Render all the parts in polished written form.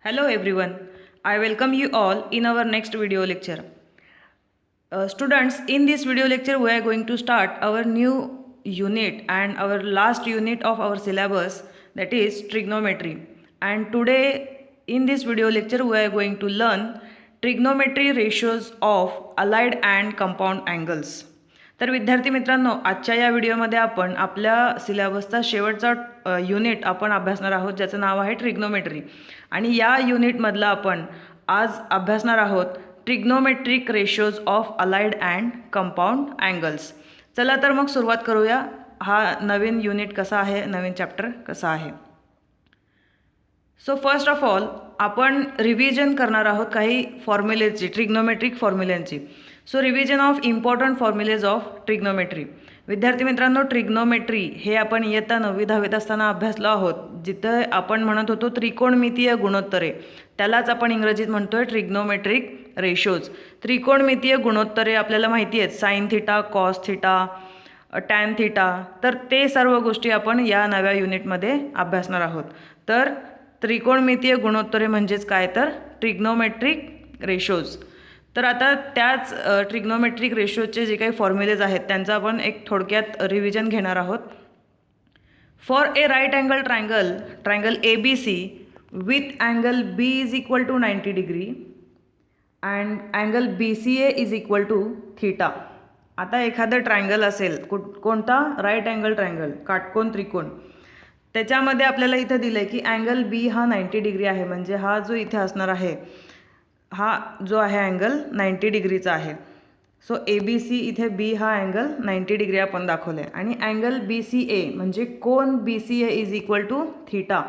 Hello everyone, I welcome you all in our next video lecture. Students, in this video lecture we are going to start our new unit and our last unit of our syllabus, that is trigonometry. And today in this video lecture we are going to learn trigonometry ratios of allied and compound angles. तर विद्यार्थी मित्रांनो, आजच्या या व्हिडिओमध्ये आपण आपल्या सिलेबसचा शेवटचा unit आपण अभ्यासणार आहोत, ज्याचं नाव आहे ट्रिग्नोमेट्री. आणि या युनिटमधला आपण आज अभ्यासणार आहोत trigonometric ratios of allied and compound angles. चला तर मग सुरुवात करूया. हा नवीन युनिट कसा आहे, नवीन चॅप्टर कसा आहे. सो फर्स्ट ऑफ ऑल आपण रिव्हिजन करणार आहोत काही फॉर्म्युलेची, ट्रिग्नोमेट्रिक फॉर्म्युल्यांची. So revision of important formulas of trigonometry. विद्यार्थी मित्रांनो, ट्रिग्नोमेट्री हे आपण इयत्ता 9वी 10वीत असताना अभ्यासलो आहोत. जिथं आपण म्हणत होतो त्रिकोणमितीय गुणोत्तरे, त्यालाच आपण इंग्रजीत म्हणतोय ट्रिग्नोमेट्रिक रेशोज. त्रिकोणमितीय गुणोत्तरे आपल्याला माहिती आहेत, sine theta, cos theta, tan theta. तर ते सर्व गोष्टी आपण या नव्या युनिटमध्ये अभ्यासणार आहोत. तर त्रिकोणमितीय गुणोत्तरे म्हणजेच काय, तर ट्रिग्नोमेट्रिक रेशोज. तर आता त्याच ट्रिग्नोमेट्रिक रेशोचे जे काही फॉर्म्युलेज आहेत त्यांचं आपण एक थोडक्यात रिव्हिजन घेणार आहोत. For a right angle triangle ABC with angle B is equal to 90 degree and angle BCA is equal to theta. आता एखादं ट्रायंगल असेल, कोणता, राईट अँगल ट्रायंगल, काटकोन त्रिकोण, त्याच्यामध्ये आपल्याला इथं दिलं आहे की अँगल B हा 90 डिग्री आहे. म्हणजे हा जो इथे असणार आहे, हा जो आहे अँगल 90 डिग्रीचा आहे. सो ABC इथे B हा अँगल 90 डिग्री आपण दाखवलं आहे. आणि अँगल BCA म्हणजे कोन BCA is equal to theta.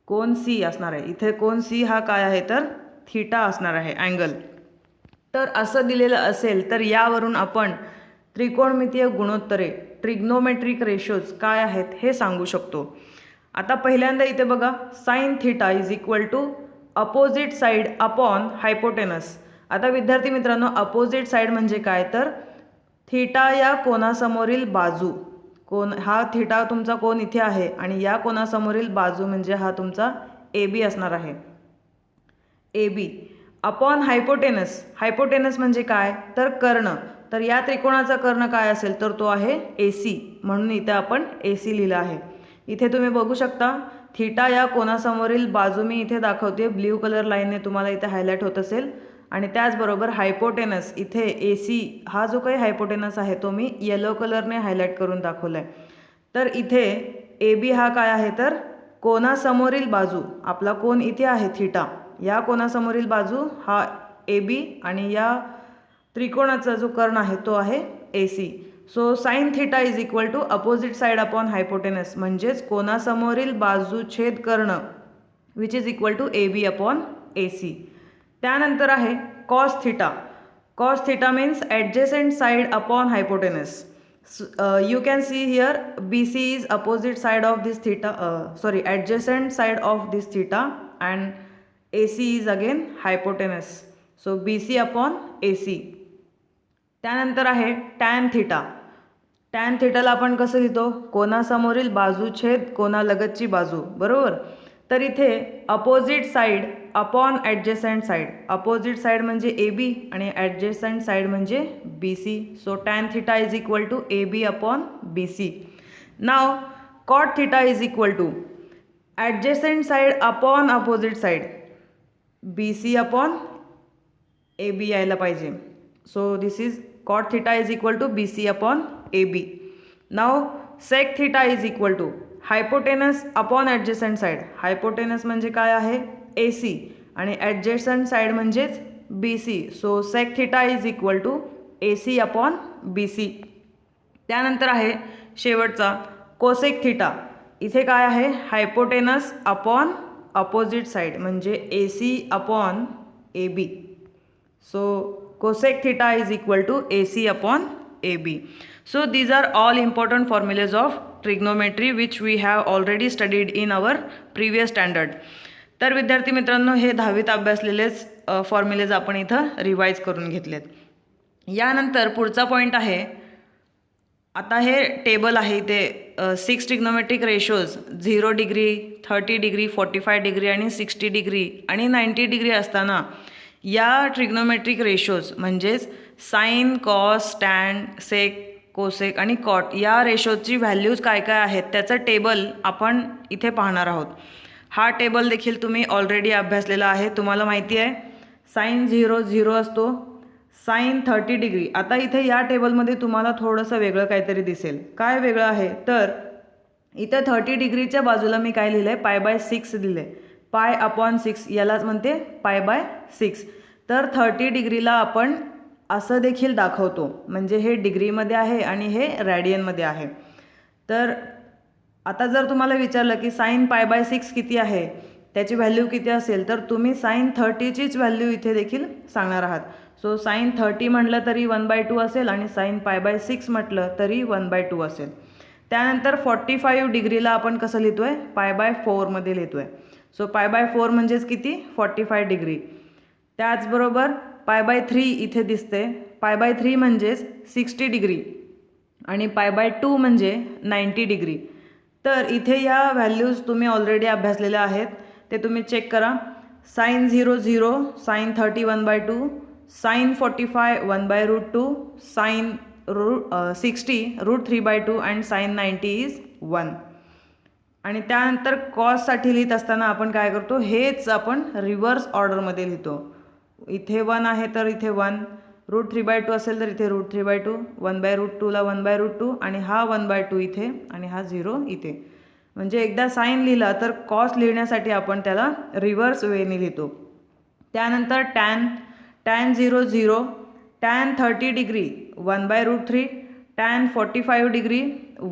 कोन C असणार आहे इथे. कोन C हा काय आहे, तर थिटा असणार आहे अँगल. तर असं दिलेलं असेल तर यावरून आपण त्रिकोणमितीय गुणोत्तरे, ट्रिग्नोमेट्रिक रेशोज काय आहेत हे सांगू शकतो. आता पहिल्यांदा इथे बघा, sine theta is equal to opposite side upon hypotenuse. आता विद्यार्थी मित्रांनो, अपोजिट साइड म्हणजे काय, तर थिटा या कोनासमोरील बाजू. कोन हा थिटा तुमचा कोन इथे आहे आणि या कोनासमोरील बाजू म्हणजे हा तुमचा AB असणार आहे. AB upon hypotenuse. हायपोटेनस म्हणजे काय, तर कर्ण. तर या त्रिकोणाचा कर्ण काय असेल, तर तो आहे AC. म्हणून इथे आपण AC लिहिलं आहे. इथे तुम्ही बघू शकता थिटा या कोनासमोरील बाजू मी इथे दाखवते, ब्ल्यू कलर लाईनने तुम्हाला इथे हायलाईट होत असेल. आणि त्याचबरोबर हायपोटेनस, इथे AC हा जो काही हायपोटेनस आहे तो मी येलो कलरने हायलाईट करून दाखवला आहे. तर इथे AB हा काय आहे, तर कोनासमोरील बाजू. आपला कोन इथे आहे थिटा, या कोनासमोरील बाजू हा AB आणि या त्रिकोणाचा जो कर्ण आहे तो आहे AC. So sine theta is equal to opposite side upon hypotenuse म्हणजेच कोनासमोरील बाजू छेद कर्ण which is equal to AB upon AC. त्यानंतर आहे cos theta. Cos theta means adjacent side upon hypotenuse. You can see here BC is opposite side of this theta, adjacent side of this theta and AC is again hypotenuse. So BC upon AC. त्यानंतर आहे tan theta. Tan थिटाला आपण कसं लिहितो, कोनासमोरील बाजू छेद कोनालगतची बाजू, बरोबर. तर इथे opposite side upon adjacent side. Opposite side म्हणजे AB आणि ॲडजेसंट साइड म्हणजे BC. So tan theta is equal to AB upon BC. Now cot theta is equal to adjacent side upon opposite side, BC upon AB यायला पाहिजे. So this is cot theta is equal to BC upon AB. Now sec theta is equal to hypotenuse upon adjacent side. hypotenuse म्हणजे काय आहे, AC आणि adjacent side म्हणजेच BC. So sec theta is equal to AC upon BC. त्यानंतर आहे शेवटचा cosec theta. इथे काय आहे, hypotenuse upon opposite side म्हणजे AC upon AB. So cosec theta is equal to AC upon AB. So these are all important formulas of trigonometry which we have already studied in our previous standard. तर विद्यार्थी मित्रांनो, हे 10वीत अभ्यासलेलेच formulas आपण इथं revise करून घेतलेत. यानंतर पुढचा पॉईंट आहे, आता हे टेबल आहे इथे 6 trigonometric ratios 0 degree 30 degree 45 degree आणि 60 डिग्री आणि 90 डिग्री असताना या ट्रिग्नोमेट्रिक रेशोज म्हणजेच sine cos tan sec cosec आणि कॉट या रेशोची व्हॅल्यूज काय काय आहेत त्याचं टेबल आपण इथे पाहणार आहोत. हा टेबल देखील तुम्ही ऑलरेडी अभ्यासलेला आहे. तुम्हाला माहिती आहे साइन 0 0 असतो, साइन 30 डिग्री. आता इथे या टेबलमध्ये तुम्हाला थोडंसं वेगळं काहीतरी दिसेल. काय वेगळं आहे तर इथं 30 डिग्रीच्या बाजूला मी काय लिहिलं आहे π/6 दिलं आहे. π/6 यालाच म्हणते π/6. तर 30 डिग्रीला आपण असं देखील दाखवतो, म्हणजे हे डिग्रीमध्ये आहे आणि हे रॅडियनमध्ये आहे. तर आता जर तुम्हाला विचारलं की साइन π/6 किती आहे त्याची व्हॅल्यू किती असेल तर तुम्ही साइन 30चीच व्हॅल्यू इथे देखील सांगणार आहात. सो साइन 30 म्हटलं तरी 1/2 असेल आणि साइन π/6 म्हटलं तरी 1/2 असेल. त्यानंतर 45 डिग्रीला आपण कसं लिहितो आहे π/4 मध्ये लिहितो आहे. सो π/4 म्हणजेच किती 45 डिग्री. त्याचबरोबर π/3 इथे दिसते. π/3 म्हणजेच 60 डिग्री आणि π/2 म्हणजे 90 डिग्री. तर इथे या व्हॅल्यूज तुम्ही ऑलरेडी अभ्यासलेल्या आहेत, ते तुम्ही चेक करा. Sine 0 0, sine 30 1/2, sine 45 1/√2, sine 60 √3/2 and sine 90 is 1. आणि त्यानंतर कॉससाठी लिहित असताना आपण काय करतो, हेच आपण रिव्हर्स ऑर्डरमध्ये लिहितो. इथे 1 आहे तर इथे 1, √3/2 असेल तर इथे √3/2, 1/√2ला 1/√2 आणि हा 1/2 इथे आणि हा 0 इथे. म्हणजे एकदा साइन लिहिला तर कॉस लिहिण्यासाठी आपण त्याला रिव्हर्स वेने लिहितो. त्यानंतर tan 0 0, tan 30 degree 1/√3, tan 45 degree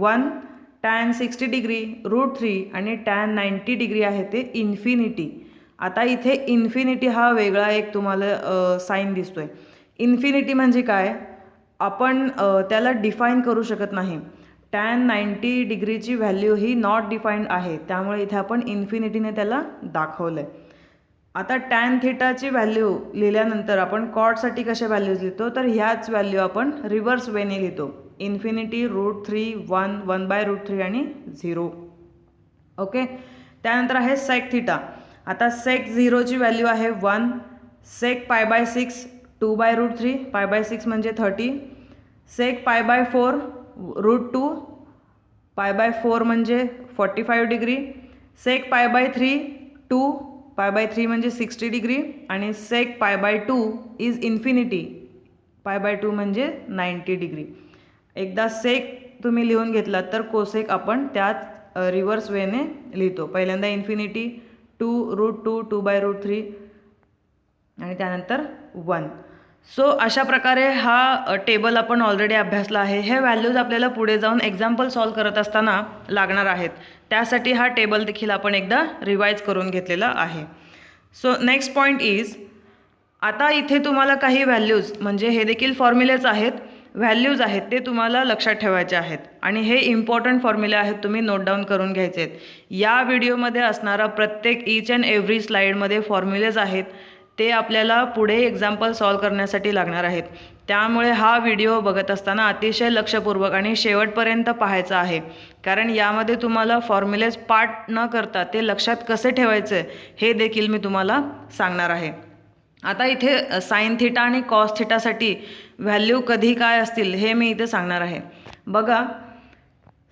1, tan 60 degree √3 आणि टॅन 90 डिग्री आहे ते इन्फिनिटी. आता इथे इन्फिनिटी हा वेगळा एक तुम्हाला साईन दिसतोय. इन्फिनिटी म्हणजे काय, आपण त्याला डिफाईन करू शकत नाही. Tan 90 डिग्रीची value he not defined आहे, त्यामुळे इथे आपण इन्फिनिटीने त्याला दाखवलं आहे. आता टॅन थिटाची व्हॅल्यू लिहिल्यानंतर आपण कॉटसाठी कशा व्हॅल्यूज लिहितो तर ह्याच व्हॅल्यू आपण रिव्हर्स वेने लिहितो. इन्फिनिटी √3 1 1/√3 आणि 0. ओके. त्यानंतर आहे सेक थिटा. आता सेक 0ची व्हॅल्यू आहे 1, सेक π/6 2/√3, π/6 म्हणजे 30, सेक π/4 √2, π/4 म्हणजे 45 डिग्री, सेक π/3 2, π/3 म्हणजे 60 डिग्री आणि सेक π/2 इज इन्फिनिटी, π/2 म्हणजे 90 डिग्री. एकदा सेक तुम्ही लिहून घेतलात तर कोसेक आपण त्याच रिव्हर्स वेने लिहितो. पहिल्यांदा इन्फिनिटी 2√2 2/√3 आणि त्यानंतर 1. सो अशा प्रकारे हा टेबल आपण ऑलरेडी अभ्यासला आहे. हे व्हॅल्यूज आपल्याला पुढे जाऊन एक्झाम्पल सॉल्व करत असताना लागणार आहेत, त्यासाठी हा टेबल देखील आपण एकदा रिवाईज करून घेतलेला आहे. सो नेक्स्ट पॉईंट इज, आता इथे तुम्हाला काही व्हॅल्यूज म्हणजे हे देखील फॉर्म्युलेच आहेत, व्हॅल्यूज आहेत ते तुम्हाला लक्षात ठेवायचे आहेत आणि हे इम्पॉर्टंट फॉर्म्युले आहेत, तुम्ही नोट डाऊन करून घ्यायचे आहेत. या व्हिडिओमध्ये असणारा प्रत्येक ईच अँड एव्हरी स्लाईडमध्ये फॉर्म्युलेज आहेत, ते आपल्याला पुढे एक्झाम्पल सॉल्व करण्यासाठी लागणार आहेत. त्यामुळे हा व्हिडिओ बघत असताना अतिशय लक्षपूर्वक आणि शेवटपर्यंत पाहायचा आहे, कारण यामध्ये तुम्हाला फॉर्म्युलेज पार्ट न करता ते लक्षात कसे ठेवायचे हे देखील मी तुम्हाला सांगणार आहे. आता इथे साइन थिटा आणि कॉस थिटासाठी व्हॅल्यू कधी काय असतील हे मी इथे सांगणार आहे. बघा,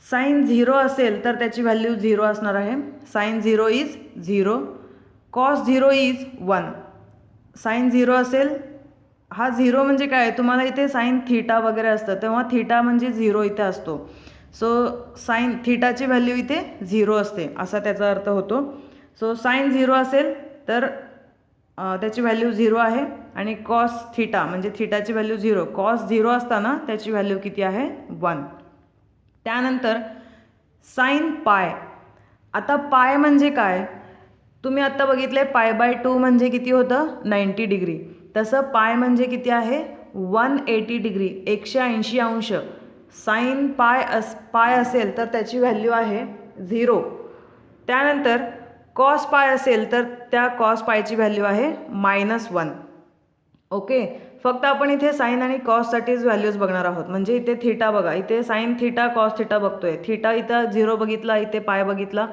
साइन 0 असेल तर त्याची व्हॅल्यू 0 असणार आहे. Sine 0 is 0, cos 0 is 1. Sine 0 असेल, हा 0 म्हणजे काय, तुम्हाला इथे साइन थिटा वगैरे असतं तेव्हा थिटा म्हणजे 0 इथे असतो. सो साइन थिटाची व्हॅल्यू इथे 0 असते असा त्याचा अर्थ होतो. सो साइन 0 असेल तर त्याची व्हॅल्यू 0 आहे आणि कॉस थिटा म्हणजे थिटाची व्हॅल्यू 0, कॉस 0 असताना त्याची व्हॅल्यू किती आहे 1. त्यानंतर साइन पाय. आता पाय म्हणजे काय, तुम्ही आत्ता बघितले π/2 म्हणजे किती होतं 90 डिग्री, तसं पाय म्हणजे किती आहे 180 डिग्री 180 अंश. साइन पाय असेल तर त्याची व्हॅल्यू आहे 0. त्यानंतर कॉस पाय असेल तर त्या कॉस पायची व्हॅल्यू आहे -1. ओके. फक्त आपण इथे साईन आणि कॉससाठीच व्हॅल्यूज बघणार आहोत. म्हणजे इथे थिटा बघा, इथे साईन थिटा कॉस थिटा बघतोय. थिटा इथं 0 बघितला, इथे पाय बघितला.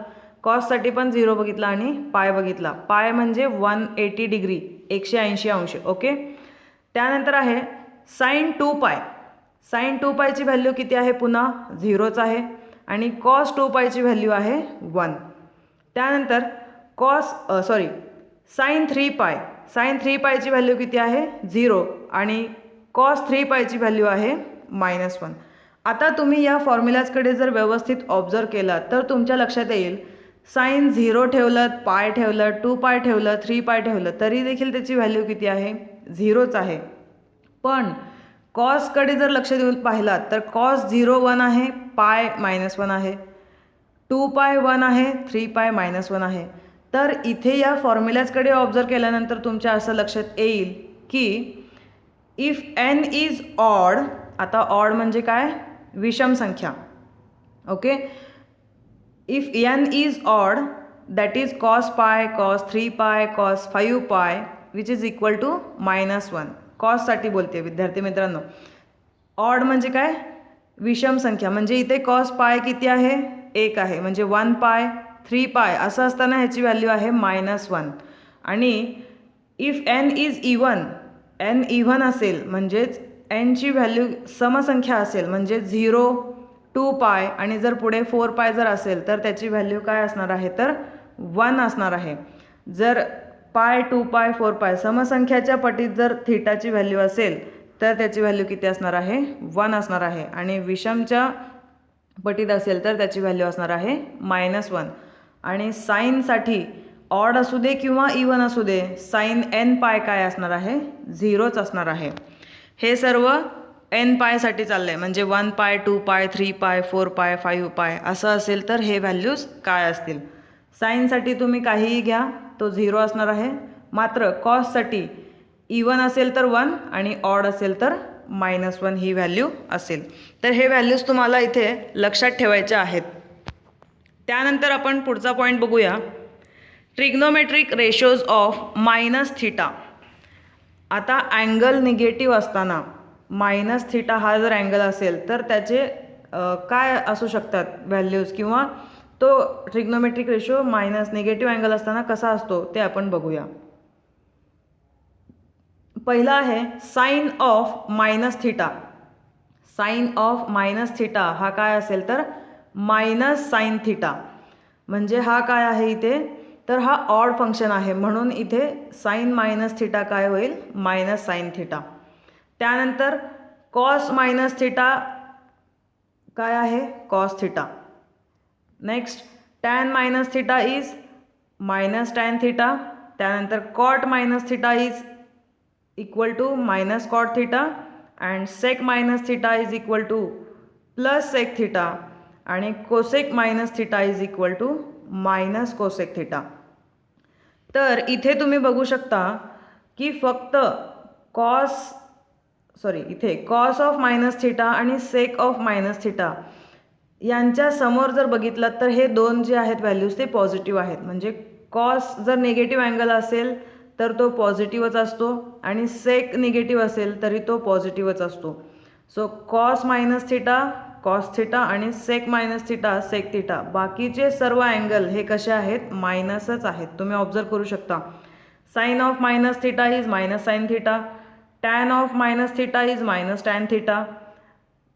कॉससाठी पण 0 बघितला आणि पाय बघितला. पाय म्हणजे 180 डिग्री, 180 अंश. ओके. त्यानंतर आहे साईन 2 पाय. साईन 2 पायची व्हॅल्यू किती आहे? पुन्हा 0च आहे. आणि कॉस 2 पायची व्हॅल्यू आहे 1. त्यानंतर साईन 3 पाय. साईन 3 पायची व्हॅल्यू किती आहे? 0. आणि कॉस 3 पायची व्हॅल्यू आहे -1. आता तुम्ही या फॉर्म्युलाजकडे जर व्यवस्थित ऑब्झर्व केलात तर तुमच्या लक्षात येईल, साईन 0 ठेवलं, पाय ठेवलं, 2 पाय ठेवलं, 3 पाय ठेवलं तरी देखील त्याची व्हॅल्यू किती आहे? 0च आहे. पण कॉसकडे जर लक्ष देऊन पाहिलात तर कॉस 0 1 आहे, पाय -1 आहे, 2 पाय 1 आहे, 3 पाय -1 आहे. तर इथे या फॉर्म्युलाजकडे ऑब्झर्व केल्यानंतर तुमच्या असं लक्षात येईल की इफ n इज ऑड, आता ऑड म्हणजे काय? विषम संख्या. Okay. If n is odd that is cos pi, cos 3 पाय, कॉस 5 पाय विच इज इक्वल टू -1. कॉससाठी बोलते विद्यार्थी मित्रांनो. ऑड म्हणजे काय? विषम संख्या. म्हणजे इथे कॉस पाय किती आहे? 1 आहे. म्हणजे 1 पाय 3 पाय असं असताना ह्याची व्हॅल्यू आहे -1. आणि if n is even, n even असेल म्हणजेच nची व्हॅल्यू समसंख्या असेल म्हणजे 0 2 पाय आणि जर पुढे 4 पाय जर असेल तर त्याची व्हॅल्यू काय असणार आहे? तर 1 असणार आहे. जर पाय 2 पाय 4 पाय समसंख्याच्या पटीत जर थिटाची व्हॅल्यू असेल तर त्याची व्हॅल्यू किती असणार आहे? 1 असणार आहे. आणि विषमच्या पटीत असेल तर त्याची व्हॅल्यू असणार आहे -1. आणि साईनसाठी ऑड असू दे किंवा इवन असू दे, साईन n पाय काय असणार आहे? 0च असणार आहे. हे सर्व n पायसाठी चाललं आहे. म्हणजे 1 पाय 2 पाय 3 पाय 4 पाय 5 पाय असं असेल तर हे व्हॅल्यूज काय असतील? साईनसाठी तुम्ही काहीही घ्या, तो 0 असणार आहे. मात्र कॉससाठी इवन असेल तर 1 आणि ऑड असेल तर -1 ही व्हॅल्यू असेल. तर हे व्हॅल्यूज तुम्हाला इथे लक्षात ठेवायचे आहेत. त्यानंतर आपण पुढचा पॉईंट बघूया, ट्रिग्नोमेट्रिक रेशोज ऑफ -θ. आता अँगल निगेटिव्ह असताना -θ हा जर अँगल असेल तर त्याचे काय असू शकतात व्हॅल्यूज, किंवा तो ट्रिग्नोमेट्रिक रेशो निगेटिव्ह अँगल असताना कसा असतो ते आपण बघूया. पहिला आहे साईन ऑफ -θ. साईन ऑफ -θ हा काय असेल तर -sin θ. म्हणजे हा काय आहे इथे? तर हा ऑड फंक्शन आहे म्हणून इथे साईन -θ काय होईल? -sin θ. त्यानंतर कॉस -θ काय आहे? Cos θ. Next tan -θ is -tan θ. त्यानंतर cot -θ is equal to -cot θ. And sec -θ is equal to +sec θ. आणि cosec -θ is equal to -cosec θ. तर इथे तुम्ही बघू शकता की फक्त इथे कॉस ऑफ -θ आणि सेक ऑफ -θ यांच्या समोर जर बघितलं तर हे दोन जे आहेत व्हॅल्यूज ते पॉझिटिव्ह आहेत. म्हणजे कॉस जर निगेटिव्ह अँगल असेल तर तो पॉझिटिव्हच असतो आणि सेक निगेटिव्ह असेल तरी तो पॉझिटिव्हच असतो. सो कॉस -θ कॉस θ आणि सेक -θ सेक θ, बाकीचे सर्व अँगल हे कसे आहेत? मायनसच आहेत. तुम्ही ऑब्झर्व करू शकता. Sine of -θ is -sin θ. Tan of -θ is -tan θ.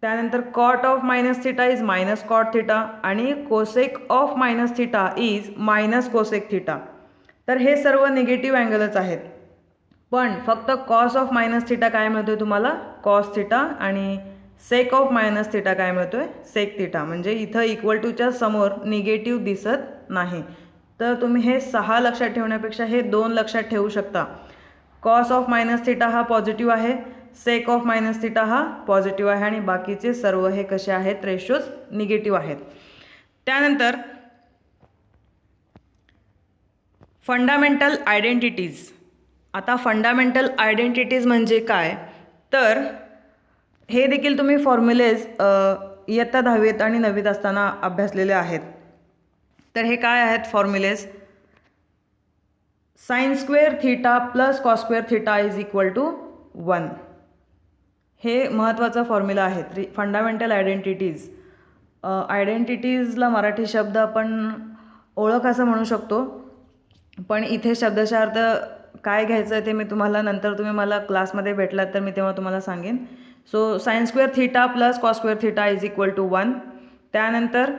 त्यानंतर कॉट ऑफ -θ इज -cot θ. आणि कोसेक ऑफ -θ इज -cosec θ. तर हे सर्व निगेटिव्ह अँगलच आहेत. पण फक्त कॉस ऑफ -θ काय मिळतोय तुम्हाला? कॉस θ. आणि सेक ऑफ -θ काय मिळतोय? सेक θ. म्हणजे इथं इक्वल टूच्या समोर निगेटिव्ह दिसत नाही. तर तुम्ही हे 6 लक्षात ठेवण्यापेक्षा हे 2 लक्षात ठेवू शकता. कॉस ऑफ -θ हा पॉझिटिव्ह आहे, सेक ऑफ -θ हा पॉझिटिव्ह आहे आणि बाकीचे सर्व हे कसे आहेत? रेशोज निगेटिव्ह आहेत. त्यानंतर फंडामेंटल आयडेंटिटीज. आता फंडामेंटल आयडेंटिटीज म्हणजे काय? तर हे देखील तुम्ही फॉर्म्युलेज इयत्ता 10वीत आणि 9वीत असताना अभ्यासलेले आहेत. तर हे काय आहेत formulas? sin² θ + cos² θ is equal to 1. हे महत्त्वाचा फॉर्म्युला आहे. Fundamental identities. आयडेंटिटीजला मराठी शब्द आपण ओळख असं म्हणू शकतो, पण इथे शब्दशः अर्थ काय घ्यायचं आहे ते मी तुम्हाला नंतर, तुम्ही मला क्लासमध्ये भेटलात तर मी तेव्हा तुम्हाला सांगेन. So sine square theta plus cos square theta is equal to 1. त्यानंतर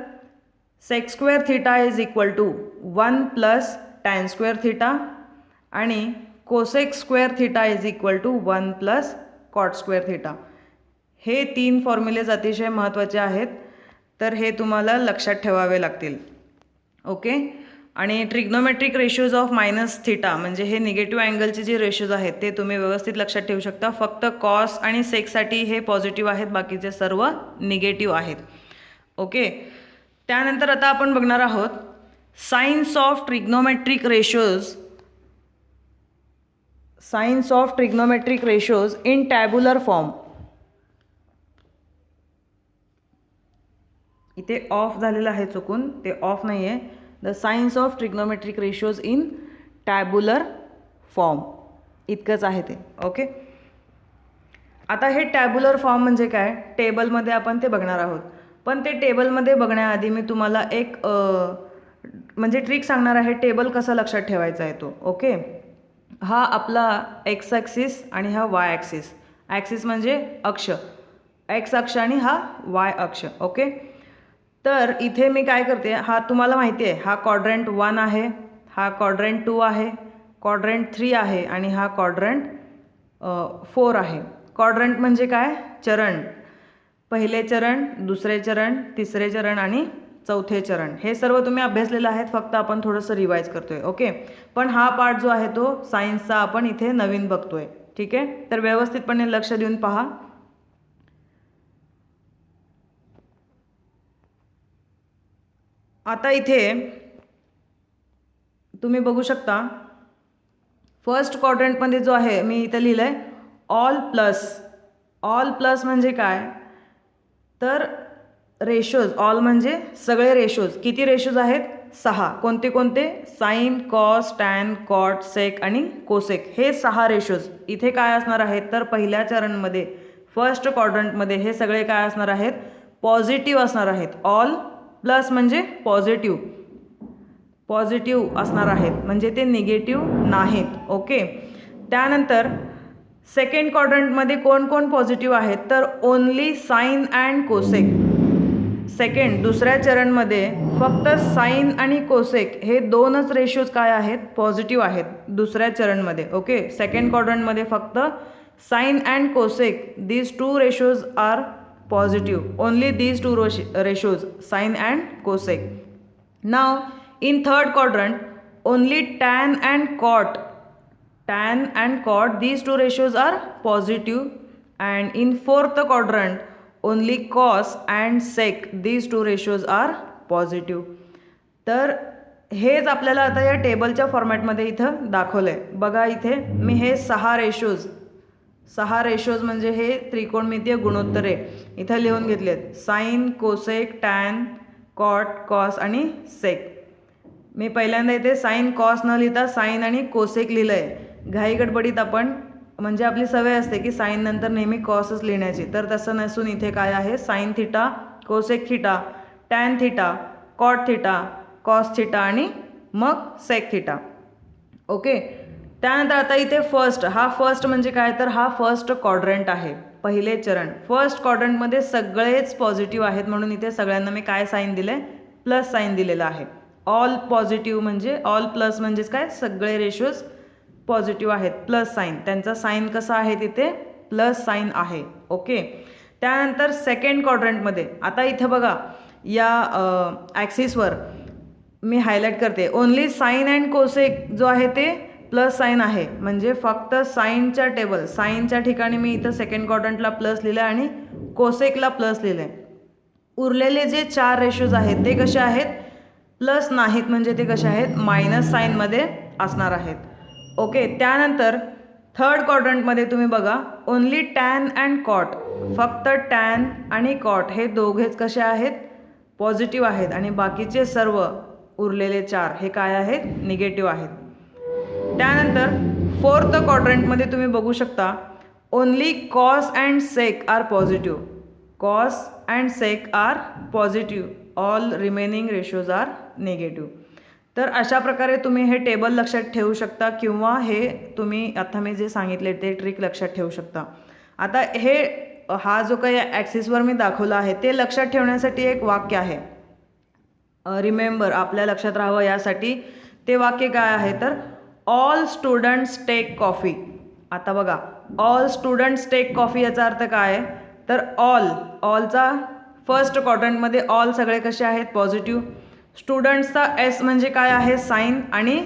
sec square theta is equal to 1 plus tan square theta आणि cosec square theta is equal to 1 plus cot square theta. हे 3 formulas अतिशय महत्त्वाचे आहेत, तर हे तुम्हाला लक्षात ठेवावे लागतील. ओके. आणि trigonometric ratios of minus theta म्हणजे हे निगेटिव्ह अँगलचे जे रेशोज आहेत ते तुम्ही व्यवस्थित लक्षात ठेवू शकता. फक्त कॉस आणि सेकसाठी हे पॉझिटिव्ह आहेत, बाकीचे सर्व निगेटिव्ह आहेत. ओके. त्यानंतर आता आपण बघणार आहोत signs of trigonometric ratios. Signs of trigonometric ratios in tabular form. इथे ऑफ झालेलं आहे चुकून, ते ऑफ नाही आहे. The science of trigonometric ratios in tabular form इतकंच आहे ते. ओके. आता हे टॅब्युलर फॉर्म म्हणजे काय, टेबलमध्ये आपण ते बघणार आहोत. पण ते टेबलमध्ये बघण्याआधी मी तुम्हाला एक म्हणजे ट्रिक सांगणार आहे, टेबल कसा लक्षात ठेवायचा आहे तो. ओके. हा आपला एक्स ॲक्सिस आणि हा वाय ॲक्सिस. ॲक्सिस म्हणजे अक्ष, एक्स अक्ष आणि हा वाय अक्ष. ओके. तर इथे मी काय करते, हा तुम्हाला माहिती आहे, हा क्वाड्रंट 1 आहे, हा क्वाड्रंट 2 आहे, क्वाड्रंट 3 आहे आणि हा क्वाड्रंट 4 आहे. क्वाड्रंट म्हणजे काय, चरण. पहिले चरण, दुसरे चरण, तिसरे चरण आणि चौथे चरण. हे सर्व तुम्ही अभ्यासलेलं आहेत, फक्त आपण थोडंसं रिवाईज करतोय. ओके. पण हा पार्ट जो आहे तो सायन्सचा आपण इथे नवीन बघतोय. ठीक आहे. तर व्यवस्थितपणे लक्ष देऊन पहा. आता इथे तुम्ही बघू शकता, फर्स्ट क्वाड्रंटमध्ये जो आहे मी इथं लिहिलं आहे ऑल प्लस. ऑल प्लस म्हणजे काय, तर रेशोज. ऑल म्हणजे सगळे रेशोज. किती रेशोज आहेत, 6. कोणते कोणते, साइन, कॉस, टॅन, कॉट, सेक आणि कोसेक. हे 6 रेशोज इथे काय असणार आहेत, तर पहिल्या चरणमध्ये फर्स्ट क्वाड्रंटमध्ये हे सगळे काय असणार आहेत, पॉझिटिव्ह असणार आहेत. ऑल प्लस म्हणजे पॉझिटिव्ह, पॉझिटिव्ह असणार आहेत, म्हणजे ते निगेटिव्ह नाहीत. ओके. त्यानंतर सेकंड क्वाड्रंटमध्ये कोण कोण पॉझिटिव्ह आहेत, तर only sine and cosec. Second, दुसऱ्या चरणमध्ये फक्त साइन आणि कोसेक हे 2च रेशोज काय आहेत, पॉझिटिव्ह आहेत दुसऱ्या चरणमध्ये. ओके. सेकंड क्वाड्रंटमध्ये फक्त sine and cosec, these 2 ratios are positive. Only these 2 ratios, sine and cosec. Now in third quadrant only tan and cot, these 2 ratios are positive. And in fourth quadrant only cos and sec, these 2 ratios are positive. तर हेच आपल्याला आता या टेबलच्या फॉर्मॅटमध्ये इथं दाखवलं आहे. बघा इथे मी हे 6 रेशोज म्हणजे हे त्रिकोणमितीय गुणोत्तरे इथं लिहून घेतलेत. Sine, cosec, tan, cot, cos आणि सेक. मी पहिल्यांदा इथे साइन कॉस न लिहिता साइन आणि कोसेक लिहिलं आहे. घाई गडबडीत आपण, म्हणजे आपली सवय असते की साइन नंतर नेहमी कॉसच लिहिण्याची, तर तसं नसून इथे काय आहे, sine theta, cosec theta, tan theta, cot theta, cos theta आणि मग सेक थिटा. ओके. त्यानंतर आता इथे फर्स्ट, हा फर्स्ट म्हणजे काय, तर हा फर्स्ट क्वाड्रंट आहे, पहिले चरण. फर्स्ट क्वाड्रंटमध्ये सगळेच पॉझिटिव्ह आहेत, म्हणून इथे सगळ्यांना मी काय साईन दिलं आहे, प्लस साईन दिलेलं आहे. ऑल पॉझिटिव्ह म्हणजे, ऑल प्लस म्हणजेच काय, सगळे रेशोज पॉझिटिव्ह आहेत, प्लस साईन. त्यांचा साईन कसा आहे, तिथे प्लस साईन आहे. ओके. त्यानंतर सेकंड क्वाड्रंटमध्ये आता इथं बघा या ॲक्सिसवर मी हायलाईट करते, ओन्ली साईन अँड कोसेक जो आहे ते प्लस साईन आहे, म्हणजे फक्त साईनच्या टेबल, साईनच्या ठिकाणी मी इथं सेकंड क्वाड्रंटला प्लस लिहिलं आहे आणि कोसेकला प्लस लिहिलं आहे. उरलेले जे 4 रेशोज आहेत ते कसे आहेत, प्लस नाहीत, म्हणजे ते कसे आहेत, मायनस साईनमध्ये असणार आहेत. ओके. त्यानंतर थर्ड क्वाड्रंटमध्ये तुम्ही बघा, ओन्ली टॅन अँड कॉट, फक्त टॅन आणि कॉट हे दोघेच कसे आहेत, पॉझिटिव्ह आहेत, आणि बाकीचे सर्व उरलेले 4 हे काय आहेत, निगेटिव्ह आहेत. त्यानंतर फोर्थ क्वाड्रंटमध्ये तुम्ही बघू शकता, only cos and sec are positive. Cos and sec are positive. All remaining ratios are negative. तर अशा प्रकारे तुम्ही हे टेबल लक्षात ठेवू शकता किंवा हे तुम्ही आता मी जे सांगितले ते ट्रिक लक्षात ठेवू शकता. आता हा जो काही ॲक्सिसवर मी दाखवला आहे ते लक्षात ठेवण्यासाठी एक वाक्य आहे. रिमेंबर, आपल्या लक्षात राहावं यासाठी ते वाक्य काय आहे तर ऑल स्टुडंट्स टेक कॉफी. आता बघा, ऑल स्टुडंट्स टेक कॉफी याचा अर्थ काय आहे तर ऑलचा फर्स्ट क्वाड्रंटमध्ये ऑल सगळे कसे आहेत पॉझिटिव्ह. स्टुडंट्सचा एस म्हणजे काय आहे साईन, आणि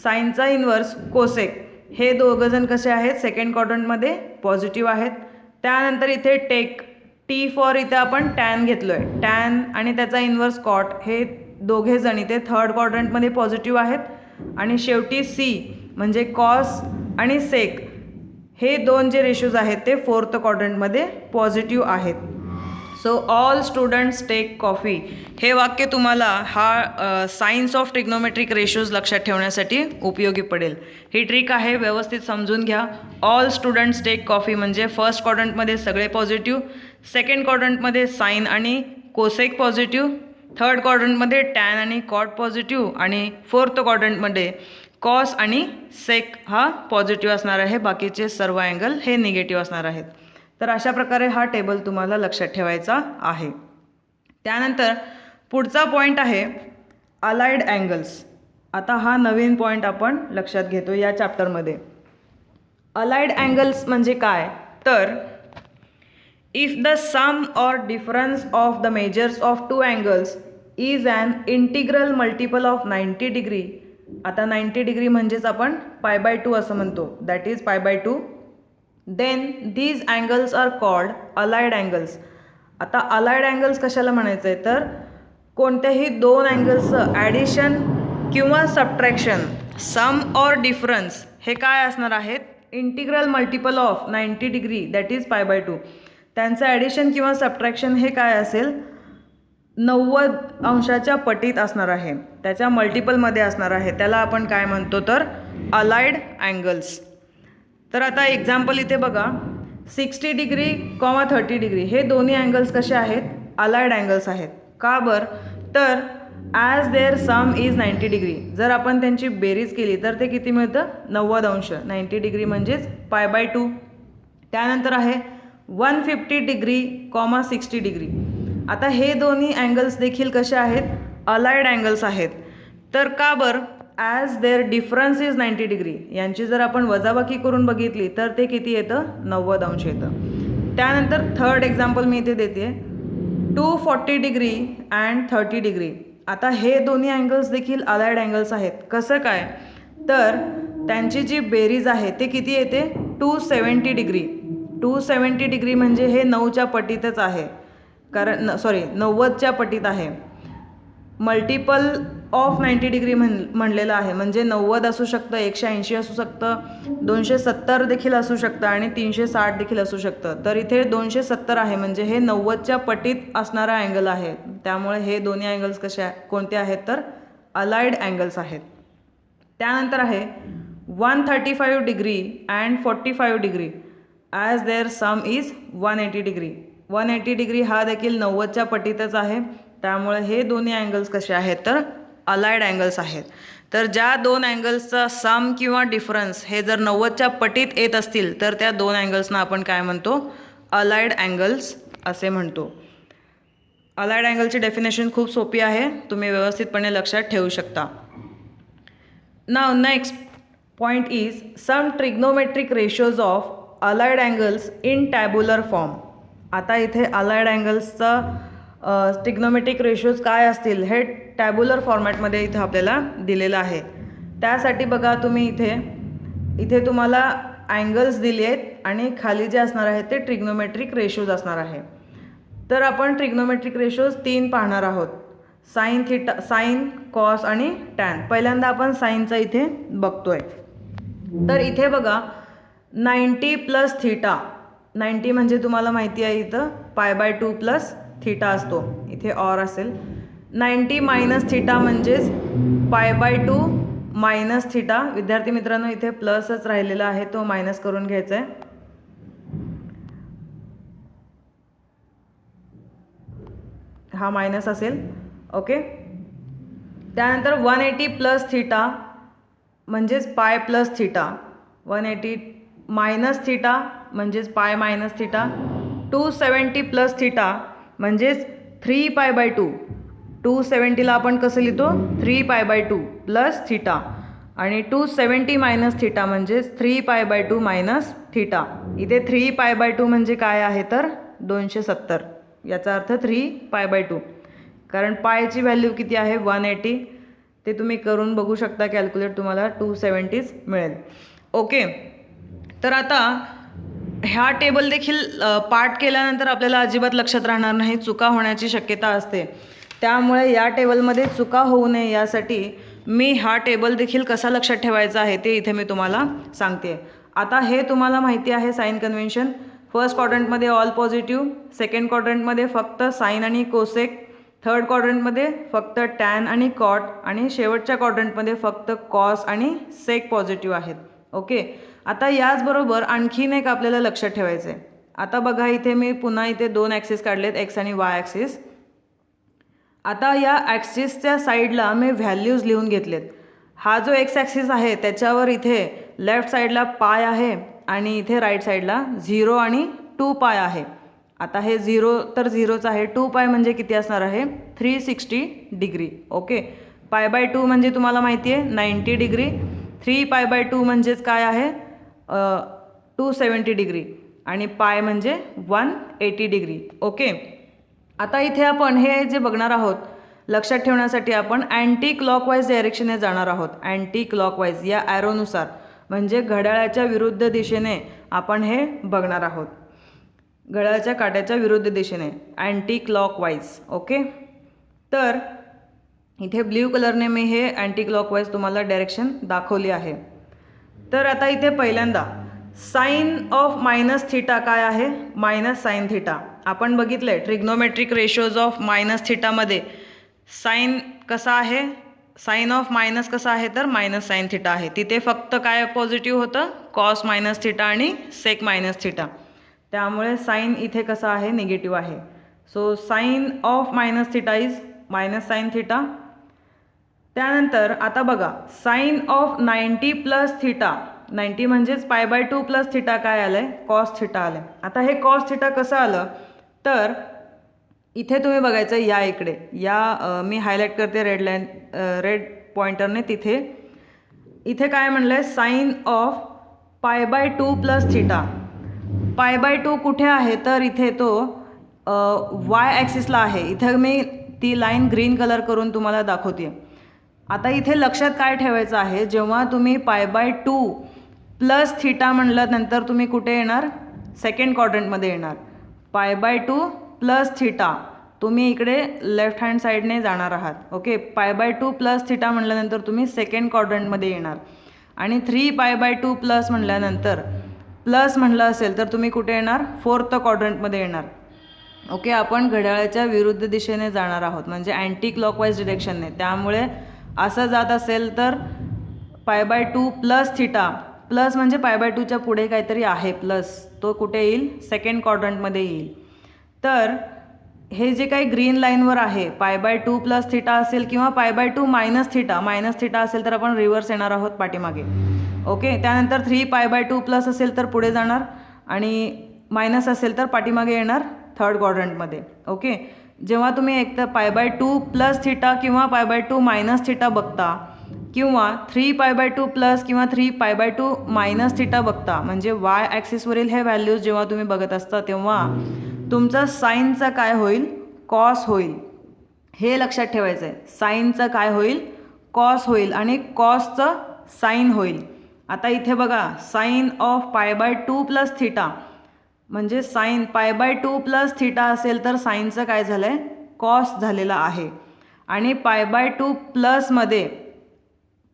साईनचा इन्व्हर्स कोसेक, हे दोघंजण कसे आहेत सेकंड क्वाड्रंटमध्ये पॉझिटिव्ह आहेत. त्यानंतर इथे टेक, टी फॉर इथे आपण टॅन घेतलो आहे, टॅन आणि त्याचा इन्व्हर्स कॉट, हे दोघेजण इथे थर्ड क्वाड्रंटमध्ये पॉझिटिव्ह आहेत. आणि शेवटी सी म्हणजे कॉस आणि सेक, हे दोन जे रेशोज आहेत ते फोर्थ क्वाड्रंटमध्ये पॉझिटिव्ह आहेत. So all students take coffee हे वाक्य तुम्हाला हा सायन्स ऑफ ट्रिग्नोमेट्रिक रेशोज लक्षात ठेवण्यासाठी उपयोगी पडेल. ही ट्रिक आहे, व्यवस्थित समजून घ्या. ऑल स्टुडंट्स टेक कॉफी म्हणजे फर्स्ट क्वाड्रंटमध्ये सगळे पॉझिटिव्ह, सेकंड क्वाड्रंटमध्ये साईन आणि कोसेक पॉझिटिव्ह, थर्ड क्वाड्रंटमध्ये टॅन आणि कॉट पॉझिटिव्ह, आणि फोर्थ क्वाड्रंटमध्ये कॉस आणि सेक हा पॉझिटिव्ह असणार आहे. बाकीचे सर्व अँगल हे निगेटिव्ह असणार आहेत. तर अशा प्रकारे हा टेबल तुम्हाला लक्षात ठेवायचा आहे. त्यानंतर पुढचा पॉईंट आहे अलाइड अँगल्स. आता हा नवीन पॉईंट आपण लक्षात घेतो या चॅप्टरमध्ये. अलाइड अँगल्स म्हणजे काय तर if the sum or difference of the measures of two angles is an integral multiple of 90 degree. आता 90 डिग्री म्हणजेच आपण π/2 असं म्हणतो, that is π/2. Then these angles are called allied angles. आता अलाइड अँगल्स कशाला म्हणायचं आहे तर कोणत्याही दोन अँगल्सचं ॲडिशन किंवा सबट्रॅक्शन, सम ऑर डिफरन्स हे काय असणार आहेत integral multiple of 90 degree that is π/2. त्यांचं ॲडिशन किंवा सबट्रॅक्शन हे काय असेल 90 अंशाच्या पटीत असणार आहे, त्याच्या मल्टिपलमध्ये असणार आहे. त्याला आपण काय म्हणतो तर अलाइड अँगल्स. तर आता एक्झाम्पल इथे बघा, 60 डिग्री 30 डिग्री हे दोन्ही अँगल्स कसे आहेत अलाइड अँगल्स आहेत. का बरं तर as there some is 90 degree, जर आपण त्यांची बेरीज केली तर ते किती मिळतं 90 अंश. 90 डिग्री म्हणजेच π/2. त्यानंतर आहे 150 डिग्री 60 डिग्री. आता हे दोन्ही अँगल्स देखील कसे आहेत अलाइड अँगल्स आहेत. तर का बरं as there difference is 90 degree, यांची जर आपण वजाबाकी करून बघितली तर ते किती येतं 90 अंश येतं. त्यानंतर थर्ड एक्झाम्पल मी इथे देते 240 डिग्री अँड 30 डिग्री. आता हे दोन्ही अँगल्स देखील अलाइड अँगल्स आहेत. कसं काय तर त्यांची जी बेरीज आहे ते किती येते 270 डिग्री. 270 डिग्री म्हणजे हे 9च्या पटीतच आहे, कारण 90च्या पटीत आहे. मल्टिपल ऑफ 90 डिग्री म्हणलेलं आहे, म्हणजे 90 असू शकतं, 180 असू शकतं, 270 देखील असू शकतं आणि 360 देखील असू शकतं. तर इथे 270 आहे म्हणजे हे 90च्या पटीत असणारा अँगल आहे. त्यामुळे हे दोन्ही अँगल्स कोणते आहेत तर अलाइड अँगल्स आहेत. त्यानंतर आहे 135 degree and 45 degree as there some is 180 degree. 180 degree हा देखील 90च्या पटीतच आहे. त्यामुळे हे दोन्ही अँगल्स कसे आहेत तर अलाइड अँगल्स आहेत. तर ज्या दोन अँगल्सचा सम किंवा डिफरन्स हे जर 90च्या पटीत येत असतील तर त्या दोन अँगल्सना आपण काय म्हणतो अलाइड अँगल्स असे म्हणतो. अलाइड अँगलची डेफिनेशन खूप सोपी आहे, तुम्ही व्यवस्थितपणे लक्षात ठेवू शकता. नाव next point is some trigonometric ratios of allied angles in tabular form. आता इथे अलाइड अँगल्सचा ट्रिग्नोमेट्रिक रेशोज काय असतील हे टॅब्युलर फॉर्मॅटमध्ये इथे आपल्याला दिलेलं आहे. त्यासाठी बघा तुम्ही इथे तुम्हाला अँगल्स दिले आहेत आणि खाली जे असणार आहे ते ट्रिग्नोमेट्रिक रेशोज असणार आहे. तर आपण ट्रिग्नोमेट्रिक रेशोज 3 पाहणार आहोत, साईन कॉस आणि टॅन. पहिल्यांदा आपण साईनचा इथे बघतोय. तर इथे बघा 90 + थीटा, 90 म्हणजे तुम्हाला माहिती आहे इथं π/2 + थीटा असतो, इथे ऑर असेल. 90 - थीटा म्हणजेच π/2 - थीटा. विद्यार्थी मित्रांनो इथे प्लसच राहिलेला आहे, तो मायनस करून घ्यायचा आहे. हा मायनस असेल. ओके. त्यानंतर 180 प्लस थिटा म्हणजेच पाय प्लस थिटा. 180 मायनस थिटा म्हणजेच pi minus theta. 270 plus theta म्हणजेच 3π/2. 270ला आपण कसं लिहितो 3π/2 प्लस थिटा आणि 270 मायनस थिटा म्हणजेच 3π/2 मायनस थिटा. इथे 3π/2 म्हणजे काय आहे तर 270. याचा अर्थ 3π/2 कारण पायची व्हॅल्यू किती आहे 180. ते तुम्ही करून बघू शकता कॅल्क्युलेट, तुम्हाला 270 मिळेल. ओके. तर आता ह्या टेबल देखील पाठ केल्यानंतर आपल्याला अजिबात लक्षात राहणार नाही, चुका होण्याची शक्यता असते. त्यामुळे या टेबलमध्ये चुका होऊ नये यासाठी मी हा टेबल देखील कसा लक्षात ठेवायचा आहे ते इथे मी तुम्हाला सांगते. आता हे तुम्हाला माहिती आहे साइन कन्व्हेन्शन. फर्स्ट क्वाड्रंटमध्ये ऑल पॉझिटिव्ह, सेकंड क्वाड्रंटमध्ये फक्त साइन आणि कोसेक, थर्ड क्वाड्रंटमध्ये फक्त टॅन आणि कॉट आणि शेवटच्या क्वाड्रंटमध्ये फक्त कॉस आणि सेक पॉझिटिव्ह आहेत. ओके. आता याचबरोबर आणखीन एक आपल्याला लक्षात ठेवायचं आहे. आता बघा इथे मी पुन्हा इथे 2 ॲक्सिस काढलेत, एक्स आणि वाय ॲक्सिस. आता या ॲक्सिसच्या साईडला मी व्हॅल्यूज लिहून घेतलेत. हा जो एक्स ॲक्सिस आहे त्याच्यावर इथे लेफ्ट साईडला पाय आहे आणि इथे राईट साईडला 0 आणि 2π आहे. आता हे 0 तर 0च आहे. 2π म्हणजे किती असणार आहे 360 डिग्री. ओके. π/2 म्हणजे तुम्हाला माहिती आहे 90 डिग्री. 3π/2 म्हणजेच काय आहे 270 डिग्री आणि पाय म्हणजे 180 डिग्री. ओके. आता इथे आपण हे जे बघणार आहोत लक्षात ठेवण्यासाठी आपण अँटी क्लॉकवाईज डायरेक्शनने जाणार आहोत. अँटी क्लॉकवाईज या ॲरोनुसार म्हणजे घड्याळाच्या विरुद्ध दिशेने आपण हे बघणार आहोत. घड्याळाच्या काट्याच्या विरुद्ध दिशेने अँटी क्लॉकवाईज. ओके. तर इथे ब्ल्यू कलरने मी हे अँटी क्लॉकवाईज तुम्हाला डायरेक्शन दाखवली आहे. तर आता इथे पहिल्यांदा साइन ऑफ मायनस थिटा काय आहे मायनस साइन थिटा. आपण बघितलं आहे ट्रिग्नोमेट्रिक रेशोज ऑफ मायनस थिटामध्ये साइन कसा आहे, साइन ऑफ मायनस कसा आहे तर मायनस साइन थिटा आहे. तिथे फक्त काय पॉझिटिव्ह होतं कॉस मायनस थिटा आणि सेक मायनस थिटा. त्यामुळे साइन इथे कसा आहे निगेटिव्ह आहे. So sine of minus theta is minus sine theta. त्यानंतर आता बघा साइन ऑफ 90 प्लस थिटा. 90 म्हणजेच π/2 प्लस थिटा काय आलं आहे कॉस थिटा आलं आहे. आता हे कॉस थिटा कसं आलं तर इथे तुम्ही बघायचं या इकडे या मी हायलाईट करते रेड लाईन रेड पॉइंटरने. तिथे इथे काय म्हणलं आहे साइन ऑफ π/2 प्लस थिटा. π/2 कुठे आहे तर इथे तो वाय ॲक्सिसला आहे. इथं मी ती लाईन ग्रीन कलर करून तुम्हाला दाखवते. आता इथे लक्षात काय ठेवायचं आहे जेव्हा तुम्ही π/2 प्लस थिटा म्हणलं नंतर तुम्ही कुठे येणार सेकंड क्वाड्रंटमध्ये येणार. π/2 प्लस थिटा तुम्ही इकडे लेफ्ट हँड साईडने जाणार आहात. ओके. π/2 प्लस थिटा म्हटल्यानंतर तुम्ही सेकंड क्वाड्रंटमध्ये येणार आणि 3π/2 प्लस म्हटल्यानंतर प्लस म्हटलं असेल तर तुम्ही कुठे येणार फोर्थ क्वाड्रंटमध्ये येणार. ओके. आपण घड्याळाच्या विरुद्ध दिशेने जाणार आहोत म्हणजे अँटी क्लॉकवाईज डिरेक्शनने. त्यामुळे असं जात असेल तर π/2 प्लस थिटा प्लस म्हणजे π/2च्या पुढे काहीतरी आहे प्लस तो कुठे येईल सेकंड क्वाड्रंटमध्ये येईल. तर हे जे काही ग्रीन लाईनवर आहे π/2 प्लस थिटा असेल किंवा π/2 मायनस थिटा असेल तर आपण रिव्हर्स येणार आहोत पाठीमागे. ओके. त्यानंतर 3π/2 प्लस असेल तर पुढे जाणार आणि मायनस असेल तर पाठीमागे येणार थर्ड क्वाड्रंटमध्ये. ओके. जेव्हा तुम्ही एक तर π/2 प्लस थिटा किंवा π/2 मायनस थिटा बघता किंवा 3π/2 प्लस किंवा 3π/2 मायनस थिटा बघता म्हणजे वाय ॲक्सिसवरील हे व्हॅल्यूज जेव्हा तुम्ही बघत असता तेव्हा तुमचा साईनचा काय होईल कॉस होईल. हे लक्षात ठेवायचं आहे. साईनचं काय होईल कॉस होईल आणि कॉसचं साईन होईल. आता इथे बघा साईन ऑफ π/2 प्लस थिटा म्हणजे साईन π/2 प्लस थिटा असेल तर साईनचं काय झालं आहे कॉस झालेला आहे आणि π/2 प्लसमध्ये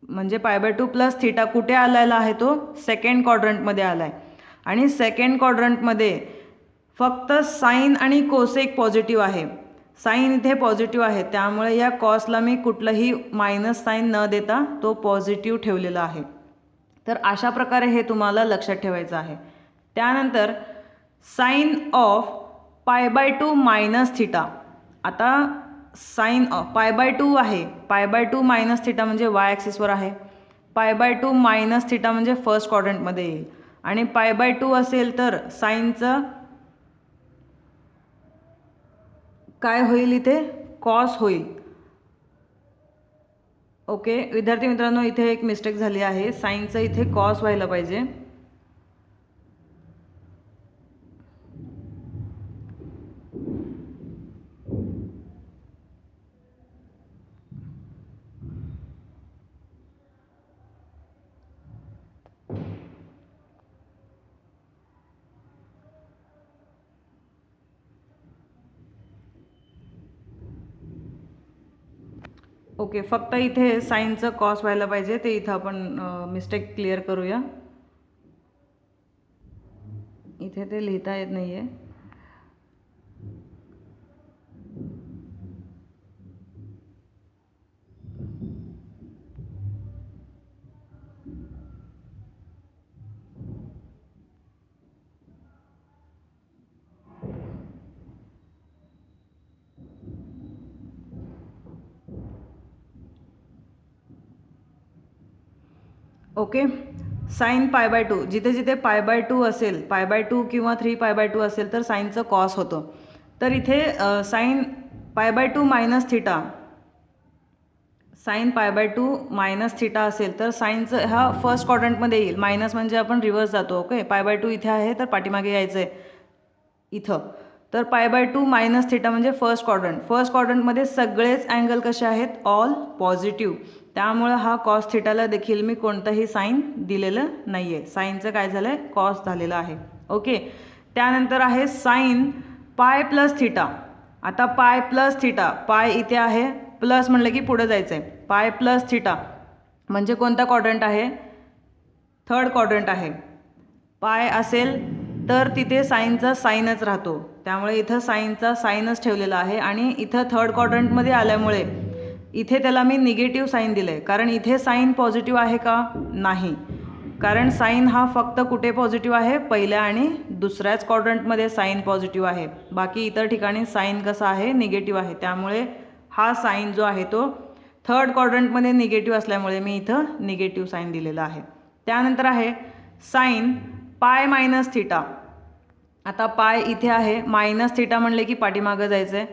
म्हणजे π/2 प्लस थिटा कुठे आलेला आहे तो सेकंड क्वाड्रंटमध्ये आला आहे आणि सेकंड क्वाड्रंटमध्ये फक्त साइन आणि कोसेक पॉझिटिव्ह आहे. साइन इथे पॉझिटिव्ह आहे त्यामुळे या कॉसला मी कुठलंही मायनस साइन न देता तो पॉझिटिव्ह ठेवलेला आहे. तर अशा प्रकारे हे तुम्हाला लक्षात ठेवायचं आहे. त्यानंतर साइन ऑफ π/2 मायनस थिटा. आता साईन π/2 आहे, π/2 मायनस थिटा म्हणजे वाय ॲक्सिसवर आहे, π/2 मायनस थिटा म्हणजे फर्स्ट क्वाड्रंटमध्ये येईल आणि π/2 असेल तर साईनचं काय होईल, इथे कॉस होईल. ओके विद्यार्थी मित्रांनो, इथे एक मिस्टेक झाली आहे, साईनचं इथे कॉस व्हायला पाहिजे. ओके फक्त इथे साईनचं कॉस व्हायला पाहिजे, ते इथं आपण मिस्टेक क्लिअर करूया. इथे ते लिहिता येत नाही आहे. ओके साईन π/2, जिथे जिथे π/2 असेल, π/2 किंवा 3π/2 असेल तर साईनचं कॉस होतं. तर इथे sine π/2 minus theta, sine π/2 minus theta असेल तर साईनचं हा फर्स्ट क्वाड्रंटमध्ये येईल. मायनस म्हणजे आपण रिव्हर्स जातो. ओके π/2 इथे आहे तर पाठीमागे यायचं आहे इथं. तर π/2 मायनस थिटा म्हणजे फर्स्ट क्वाड्रंट. फर्स्ट क्वाड्रंटमध्ये सगळेच अँगल कसे आहेत, ऑल पॉझिटिव्ह. त्यामुळं हा कॉस थिटाला देखील मी कोणतंही साईन दिलेलं नाही आहे. साईनचं काय झालं आहे, कॉस झालेलं आहे. ओके त्यानंतर आहे साईन π+θ. आता π+θ, पाय इथे आहे, प्लस म्हणलं की पुढे जायचं आहे. π+θ म्हणजे कोणता क्वाड्रंट आहे, थर्ड क्वाड्रंट आहे. पाय असेल तर तिथे साईनचा साईनच राहतो, त्यामुळे इथं साईनचा साईनच ठेवलेला आहे. आणि इथं थर्ड क्वाड्रंटमध्ये आल्यामुळे इथे त्याला मी निगेटिव्ह साईन दिलं आहे. कारण इथे साईन पॉझिटिव्ह आहे का, नाही. कारण साईन हा फक्त कुठे पॉझिटिव्ह आहे, पहिल्या आणि दुसऱ्याच क्वाड्रंटमध्ये साईन पॉझिटिव्ह आहे. बाकी इतर ठिकाणी साईन कसा आहे, निगेटिव्ह आहे. त्यामुळे हा साईन जो आहे तो थर्ड क्वाड्रंटमध्ये निगेटिव्ह असल्यामुळे मी इथं निगेटिव्ह साईन दिलेला आहे. त्यानंतर आहे साईन π-θ. आता पाय इथे आहे, मायनस थिटा म्हणले की पाठीमागं जायचं आहे.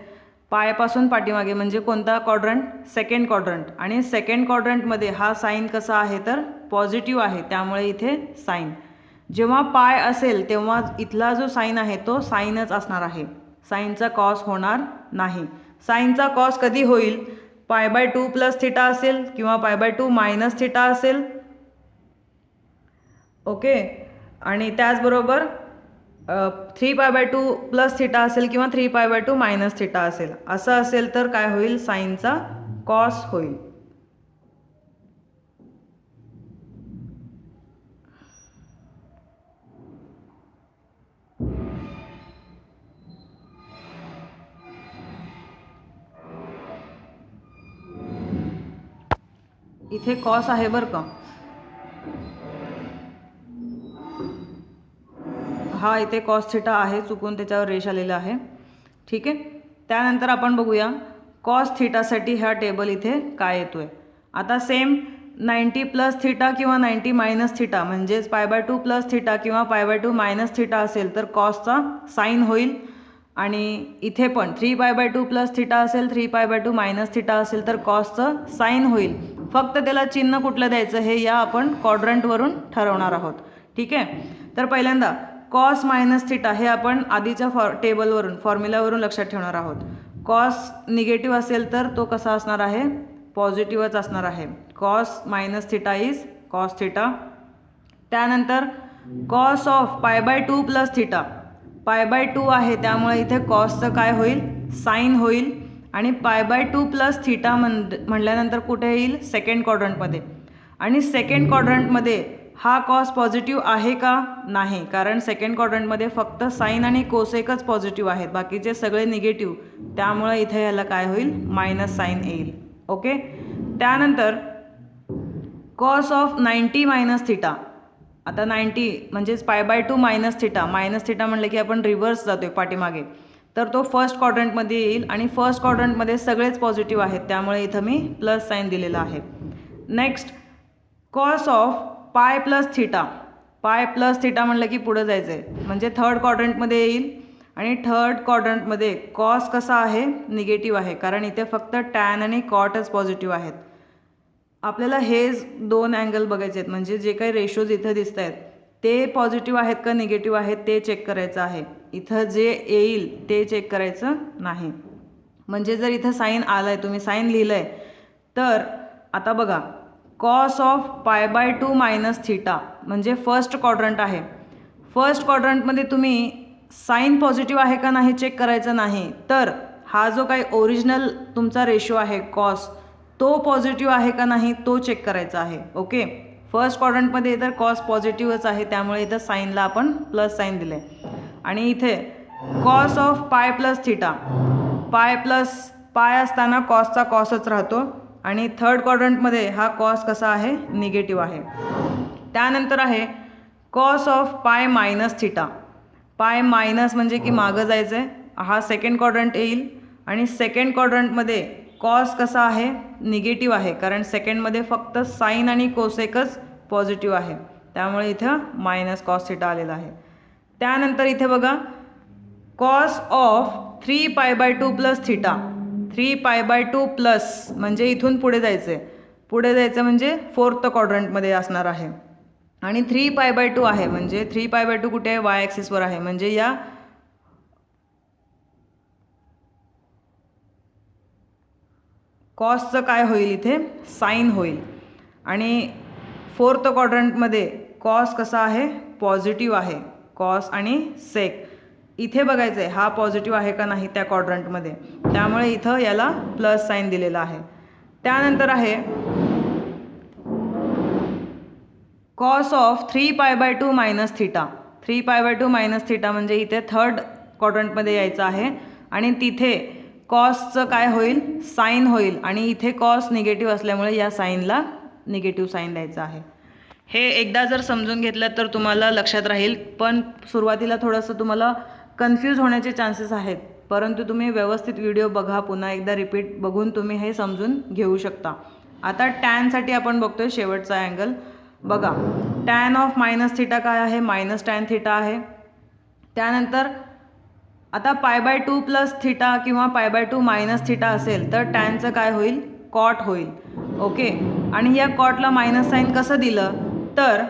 पायपासून पाठीमागे म्हणजे कोणता क्वाड्रंट, सेकंड क्वाड्रंट. आणि सेकंड क्वाड्रंटमध्ये हा साईन कसा आहे तर पॉझिटिव्ह आहे, त्यामुळे इथे साईन. जेव्हा पाय असेल तेव्हा इथला जो साईन आहे तो साईनच असणार आहे, साईनचा कॉस होणार नाही. साईनचा कॉस कधी होईल, π/2 + θ असेल किंवा π/2 मायनस थिटा असेल. ओके आणि त्याचबरोबर 3π/2 + θ असेल किंवा 3π/2 मायनस थिटा असेल. असं असेल तर काय होईल, साईनचा कॉस होईल. इथे कॉस आहे बरं का, हा इथे कॉस थिटा आहे, चुकून त्याच्यावर रेष आलेला आहे. ठीक आहे. त्यानंतर आपण बघूया कॉस थिटासाठी हा टेबल इथे काय येतोय. आता सेम 90 + θ किंवा 90 मायनस थिटा म्हणजेच π/2 + θ किंवा π/2 मायनस थिटा असेल तर कॉसचा साईन होईल. आणि इथे पण 3π/2 + θ असेल, 3π/2 मायनस थिटा असेल तर कॉसचं साईन होईल. फक्त त्याला चिन्ह कुठलं द्यायचं हे या आपण क्वाड्रंटवरून ठरवणार आहोत. ठीक आहे. तर पहिल्यांदा कॉस मायनस थिटा हे आपण आधीच्या टेबलवरून फॉर्म्युलावरून लक्षात ठेवणार आहोत. कॉस निगेटिव्ह असेल तर तो कसा असणार आहे, पॉझिटिव्हच असणार आहे. Cos minus theta is cos theta. त्यानंतर कॉस ऑफ π/2 + θ, π/2 आहे त्यामुळे इथे कॉसचं काय होईल, साईन होईल. आणि π/2 + θ म्हटल्यानंतर कुठे येईल, सेकंड क्वाड्रंटमध्ये. आणि सेकंड क्वाड्रंटमध्ये हा कॉस पॉझिटिव्ह आहे का, नाही. कारण सेकंड क्वाड्रंटमध्ये फक्त साईन आणि कोसेकच पॉझिटिव्ह आहेत, बाकीचे सगळे निगेटिव्ह. त्यामुळे इथे याला काय होईल, मायनस साईन येईल. ओके. त्यानंतर कॉस ऑफ 90 मायनस थिटा. आता 90 म्हणजेच π/2 मायनस थिटा, मायनस थिटा म्हणलं की आपण रिव्हर्स जातोय पाठीमागे. तर तो फर्स्ट क्वाड्रंटमध्ये येईल आणि फर्स्ट क्वाड्रंटमध्ये सगळेच पॉझिटिव्ह आहेत, त्यामुळे इथं मी प्लस साईन दिलेला आहे. Next cos of pi plus theta. Pi plus theta म्हणलं की पुढं जायचं आहे, म्हणजे थर्ड क्वाड्रंटमध्ये येईल आणि थर्ड क्वाड्रंटमध्ये कॉस कसा आहे, निगेटिव्ह आहे, कारण इथे फक्त टॅन आणि कॉटच पॉझिटिव्ह आहेत. आपल्याला हेच दोन अँगल बघायचे आहेत, म्हणजे जे काही रेशोज इथं दिसत आहेत ते पॉझिटिव्ह आहेत का निगेटिव्ह आहेत ते चेक करायचं आहे. इथं जे येईल ते चेक करायचं नाही. म्हणजे जर इथं साईन आलं आहे, तुम्ही साईन लिहिलं आहे, तर आता बघा cos of pi by 2 minus theta म्हणजे फर्स्ट क्वाड्रंट आहे. फर्स्ट क्वाड्रंटमध्ये तुम्ही साईन पॉझिटिव्ह आहे का नाही चेक करायचं नाही, तर हा जो काही ओरिजिनल तुमचा रेशो आहे कॉस, तो पॉझिटिव्ह आहे का नाही तो चेक करायचा आहे. ओके, फर्स्ट क्वाड्रंटमध्ये तर कॉस पॉझिटिव्हच आहे, त्यामुळे इथं साईनला आपण प्लस साईन दिलं आहे. आणि इथे cos of pi plus theta, पाय असताना कॉसचा कॉसच राहतो आणि थर्ड क्वाड्रंटमध्ये हा कॉस कसा आहे, निगेटिव्ह आहे. त्यानंतर आहे cos of pi minus theta. Pi minus म्हणजे की मागं जायचं आहे, हा सेकंड क्वाड्रंट येईल आणि सेकंड क्वाड्रंटमध्ये कॉस कसा आहे, निगेटिव्ह आहे, कारण सेकंडमध्ये फक्त साईन आणि कोसेकच पॉझिटिव्ह आहे, त्यामुळे इथं मायनस कॉस थिटा आलेला आहे. त्यानंतर इथे बघा cos of 3 pi by 2 plus theta. 3 pi by 2 plus म्हणजे इथून पुढे जायचं आहे, पुढे जायचं म्हणजे फोर्थ क्वाड्रंटमध्ये असणार आहे. आणि 3 पाय बाय 2 आहे, म्हणजे 3 पाय बाय 2 कुठे आहे, वाय ॲक्सिसवर आहे, म्हणजे या कॉसचं काय होईल, इथे साईन होईल. आणि फोर्थ क्वाड्रंटमध्ये कॉस कसा आहे, पॉझिटिव्ह आहे, कॉस आणि सेक. इथे बघायचं आहे हा पॉझिटिव्ह आहे का नाही त्या क्वाड्रंटमध्ये, त्यामुळे इथं याला प्लस साईन दिलेला आहे. त्यानंतर आहे cos of 3 pi by 2 minus theta. 3 pi by 2 minus theta म्हणजे इथे थर्ड क्वाड्रंटमध्ये यायचं आहे आणि तिथे कॉसचं काय होईल, साईन होईल, आणि इथे कॉस निगेटिव्ह असल्यामुळे या साईनला निगेटिव्ह साईन द्यायचं आहे. हे एकदा जर समजून घेतलं तर तुम्हाला लक्षात राहील, पण सुरुवातीला थोडंसं तुम्हाला कन्फ्यूज होण्याचे चान्सेस आहेत, परंतु तुम्ही व्यवस्थित व्हिडिओ बघा, पुन्हा एकदा रिपीट बघून तुम्ही हे समजून घेऊ शकता. आता टॅनसाठी आपण बघतोय शेवटचा अँगल. बघा टॅन ऑफ मायनस थिटा काय आहे, मायनस टॅन थिटा आहे. त्यानंतर आता पाय बाय 2 प्लस थिटा किंवा पाय बाय 2 मायनस थिटा असेल तर टॅनचं काय होईल, कॉट होईल. ओके, आणि या कॉटला मायनस साईन कसं दिलं, तर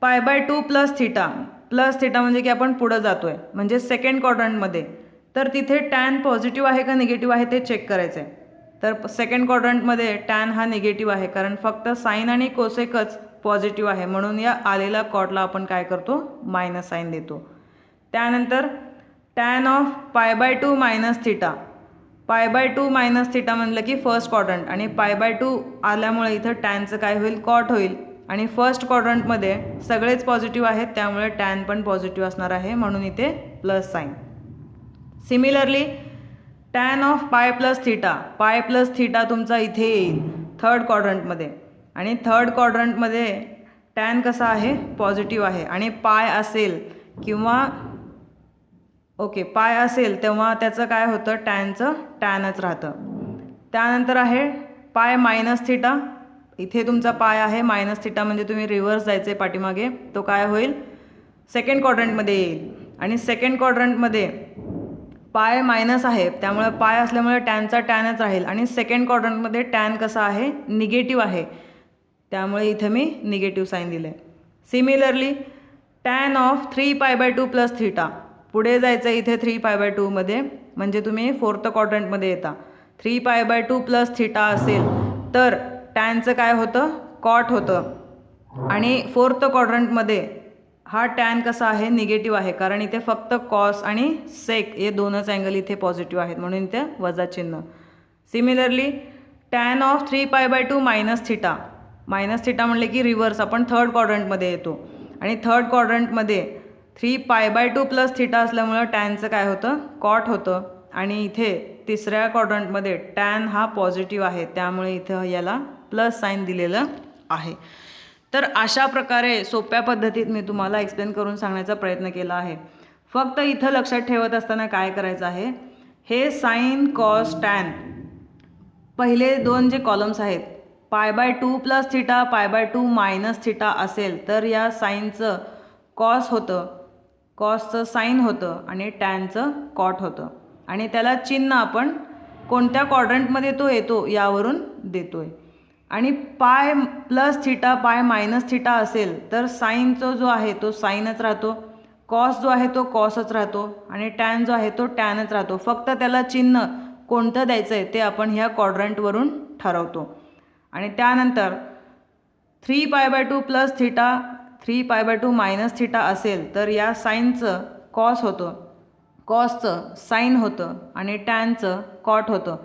पाय बाय 2 प्लस थिटा म्हणजे की आपण पुढं जातो आहे, म्हणजे सेकंड क्वाड्रंटमध्ये, तर तिथे टॅन पॉझिटिव्ह आहे का निगेटिव्ह आहे ते चेक करायचं आहे. तर सेकंड क्वाड्रंटमध्ये टॅन हा निगेटिव्ह आहे, कारण फक्त साईन आणि कोसेकच पॉझिटिव्ह आहे, म्हणून या आलेला कॉटला आपण काय करतो, मायनस साईन देतो. त्यानंतर tan of pi by 2 minus theta. Pi by 2 minus theta म्हणलं की फर्स्ट क्वाड्रंट, आणि पाय बाय 2 आल्यामुळे इथं टॅनचं काय होईल, कॉट होईल, आणि फर्स्ट क्वाड्रंटमध्ये सगळेच पॉझिटिव्ह आहेत, त्यामुळे टॅन पण पॉझिटिव्ह असणार आहे, म्हणून इथे plus sine. Similarly tan of pi plus theta. Pi plus theta तुमचा इथे येईल थर्ड क्वाड्रंटमध्ये, आणि थर्ड क्वाड्रंटमध्ये टॅन कसा आहे, पॉझिटिव्ह आहे, आणि पाय असेल किंवा पाय असेल तेव्हा त्याचं काय होतं, टॅनचं टॅनच राहतं. त्यानंतर आहे पाय मायनस थिटा. इथे तुमचा पाय आहे, मायनस थिटा म्हणजे तुम्ही रिव्हर्स जायचे पाठीमागे, तो काय होईल, सेकंड क्वाड्रंटमध्ये येईल, आणि सेकंड क्वाड्रंटमध्ये पाय मायनस आहे, त्यामुळे पाय असल्यामुळे टॅनचा टॅनच राहील, आणि सेकंड क्वाड्रंटमध्ये टॅन कसा आहे, निगेटिव्ह आहे, त्यामुळे इथे मी निगेटिव्ह साईन दिलं आहे. Similarly tan of 3 pi by 2 plus theta. पुढे जायचं इथे 3 पाय बाय 2 मध्ये, म्हणजे तुम्ही फोर्थ क्वाड्रंटमध्ये येता. 3 पाय बाय 2 प्लस थिटा असेल तर टॅनचं काय होतं, कॉट होतं, आणि फोर्थ क्वाड्रंटमध्ये हा टॅन कसा आहे, निगेटिव्ह आहे, कारण इथे फक्त कॉस आणि सेक हे दोनच अँगल इथे पॉझिटिव्ह आहेत, म्हणून इथे वजा चिन्ह. Similarly tan of 3 pi by 2 minus theta. Minus theta म्हणले की रिव्हर्स आपण थर्ड क्वाड्रंटमध्ये येतो, आणि थर्ड क्वाड्रंटमध्ये 3 पाय बाय 2 प्लस थिटा असल्यामुळं टॅनचं काय होतं, कॉट होतं, आणि इथे तिसऱ्या क्वाड्रंटमध्ये टॅन हा पॉझिटिव्ह आहे, त्यामुळे इथं याला प्लस साईन दिलेलं आहे. तर अशा प्रकारे सोप्या पद्धतीत मी तुम्हाला एक्सप्लेन करून सांगण्याचा प्रयत्न केला आहे. फक्त इथं लक्षात ठेवत असताना काय करायचं आहे, हे साइन कॉस टॅन पहिले दोन जे कॉलम्स आहेत π/2 + θ π/2 - θ असेल तर या साईनचं कॉस होतं, कॉसचं साईन होतं आणि टॅनचं कॉट होतं. आणि त्याला चिन्ह आपण कोणत्या क्वाड्रंटमध्ये तो येतो यावरून देतोय. आणि पाय + θ π - θ असेल तर साईनचा जो आहे तो साईनच राहतो, कॉस जो आहे तो कॉसच राहतो आणि टॅन जो आहे तो टॅनच राहतो. फक्त त्याला चिन्ह कोणतं द्यायचं आहे ते आपण ह्या क्वाड्रंटवरून ठरवतो. आणि त्यानंतर 3π/2 + θ 3π/2 - θ असेल तर या साईनचं कॉस होतं, कॉसचं साईन होतं आणि टॅनचं कॉट होतं.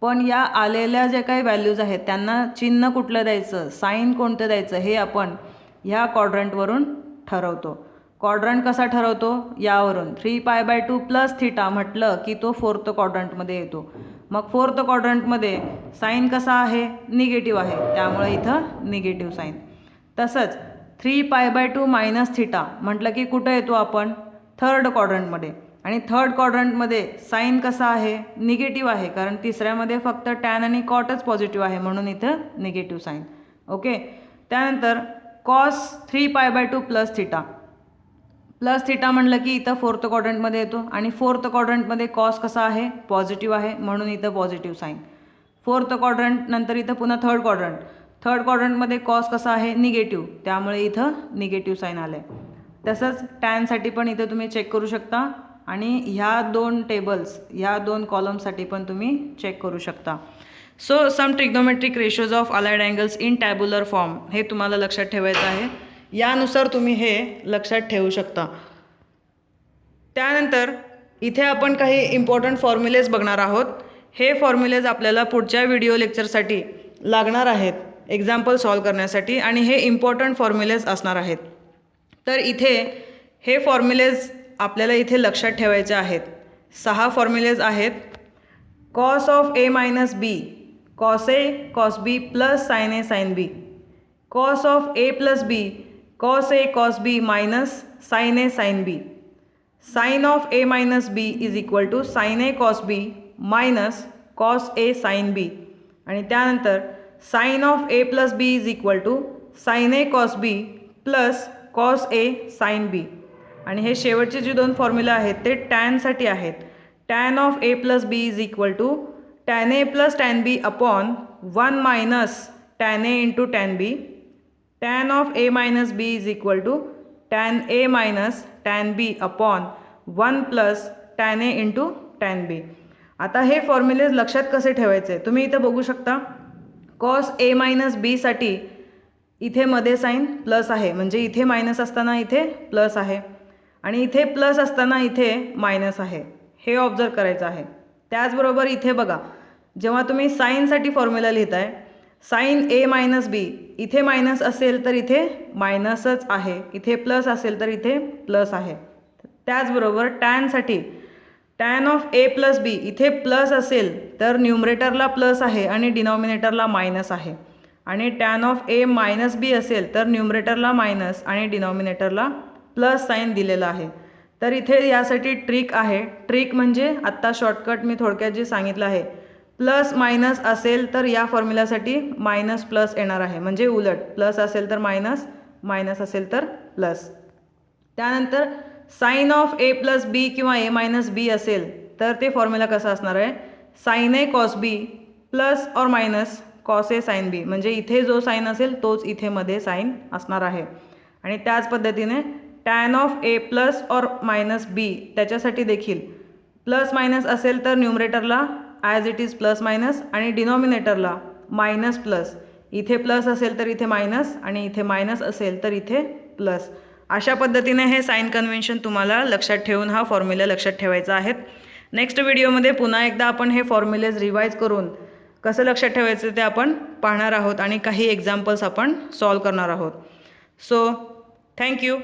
पण या आलेल्या जे काही व्हॅल्यूज आहेत त्यांना चिन्ह कुठलं द्यायचं, साईन कोणतं द्यायचं हे आपण ह्या क्वाड्रंटवरून ठरवतो. क्वाड्रंट कसा ठरवतो यावरून 3π/2 + θ म्हटलं की तो 4th क्वाड्रंटमध्ये येतो. मग 4th क्वाड्रंटमध्ये साईन कसा आहे, निगेटिव्ह आहे, त्यामुळे इथं निगेटिव्ह साईन. तसंच 3π/2 - θ म्हटलं की कुठं येतो आपण, 3rd क्वाड्रंटमध्ये. आणि 3rd क्वाड्रंटमध्ये साईन कसा आहे, निगेटिव्ह आहे, कारण तिसऱ्यामध्ये फक्त टॅन आणि कॉटच पॉझिटिव्ह आहे म्हणून इथं निगेटिव्ह साईन. ओके. त्यानंतर कॉस 3π/2 + θ + θ म्हटलं की इथं 4th क्वाड्रंटमध्ये येतो आणि 4th क्वाड्रंटमध्ये कॉस कसा आहे, पॉझिटिव्ह आहे म्हणून इथं पॉझिटिव्ह साईन. 4th क्वाड्रंट नंतर इथं पुन्हा 3rd क्वाड्रंट, 3rd क्वाड्रंटमध्ये कॉस कसा आहे, निगेटिव्ह, त्यामुळे इथं निगेटिव्ह साईन आलं आहे. तसंच टॅनसाठी पण इथं तुम्ही चेक करू शकता आणि ह्या दोन टेबल्स, ह्या दोन कॉलमसाठी पण तुम्ही चेक करू शकता. So some trigonometric ratios of allied angles in tabular form हे तुम्हाला लक्षात ठेवायचं आहे. यानुसार तुम्ही हे लक्षात ठेवू शकता. त्यानंतर इथे आपण काही इम्पॉर्टंट फॉर्म्युलेज बघणार आहोत. हे फॉर्म्युलेज आपल्याला पुढच्या व्हिडिओ लेक्चरसाठी लागणार आहेत एक्झाम्पल सॉल्व करण्यासाठी आणि हे इम्पॉर्टंट फॉर्म्युलेज असणार आहेत. तर इथे हे फॉर्म्युलेज आपल्याला इथे लक्षात ठेवायचे आहेत. 6 फॉर्म्युलेज आहेत. Cos of a - b cos a cos b + sin a sin b. Cos of a + b cos a cos b - sin a sin b. Sine of a - b = sin a cos b - cos a sin b. आणि त्यानंतर sign of a + b = sin a cos b + cos a sin b. आणि हे शेवटचे जे दोन formula आहेत ते टॅनसाठी आहेत. Tan of a + b = tan a + tan b upon 1 - tan a × tan b. Tan of a - b = tan a - tan b upon 1 + tan a × tan b. आता हे फॉर्म्युलेज लक्षात कसे ठेवायचे तुम्ही इथं बघू शकता. कॉस a - b साठी इथे मध्ये साईन प्लस आहे, म्हणजे इथे मायनस असताना इथे प्लस आहे आणि इथे प्लस असताना इथे मायनस आहे, हे ऑब्झर्व करायचं आहे. त्याचबरोबर इथे बघा, जेव्हा तुम्ही साईनसाठी फॉर्म्युला लिहिताय, साइन a - b इथे मायनस असेल तर इथे मायनसच आहे, इथे प्लस असेल तर इथे प्लस आहे. त्याचबरोबर टॅनसाठी टॅन ऑफ a + b इथे प्लस असेल तर न्यूमरेटरला प्लस आहे आणि डिनॉमिनेटरला मायनस आहे. आणि टॅन ऑफ a - b असेल तर न्यूमरेटरला मायनस आणि डिनॉमिनेटरला प्लस साईन दिलेलं आहे. तर इथे यासाठी ट्रिक आहे. ट्रिक म्हणजे आत्ता शॉर्टकट मी थोडक्यात जे सांगितलं आहे, प्लस मायनस असेल तर या फॉर्म्युलासाठी मायनस प्लस येणार आहे, म्हणजे उलट प्लस असेल तर मायनस, मायनस असेल तर प्लस. त्यानंतर साइन ऑफ a + b किंवा a - b असेल तर ते फॉर्म्युला कसं असणार आहे, sin a cos b plus or minus cos a sin b. म्हणजे इथे जो साईन असेल तोच इथे मध्ये साईन असणार आहे. आणि त्याच पद्धतीने टॅन ऑफ a + और - b त्याच्यासाठी देखील प्लस मायनस असेल तर न्यूमरेटरला as it is plus minus आणि डिनॉमिनेटरला मायनस प्लस. इथे प्लस असेल तर इथे मायनस आणि इथे मायनस असेल तर इथे प्लस. अशा पद्धतीने हे साइन कन्व्हेन्शन तुम्हाला लक्षात ठेवून हा फॉर्म्युला लक्षात ठेवायचा आहे. नेक्स्ट व्हिडिओमध्ये पुन्हा एकदा आपण हे फॉर्म्युलेज रिवाईज करून कसं लक्षात ठेवायचं ते आपण पाहणार आहोत आणि काही एक्झाम्पल्स आपण सॉल्व करणार आहोत. So thank you.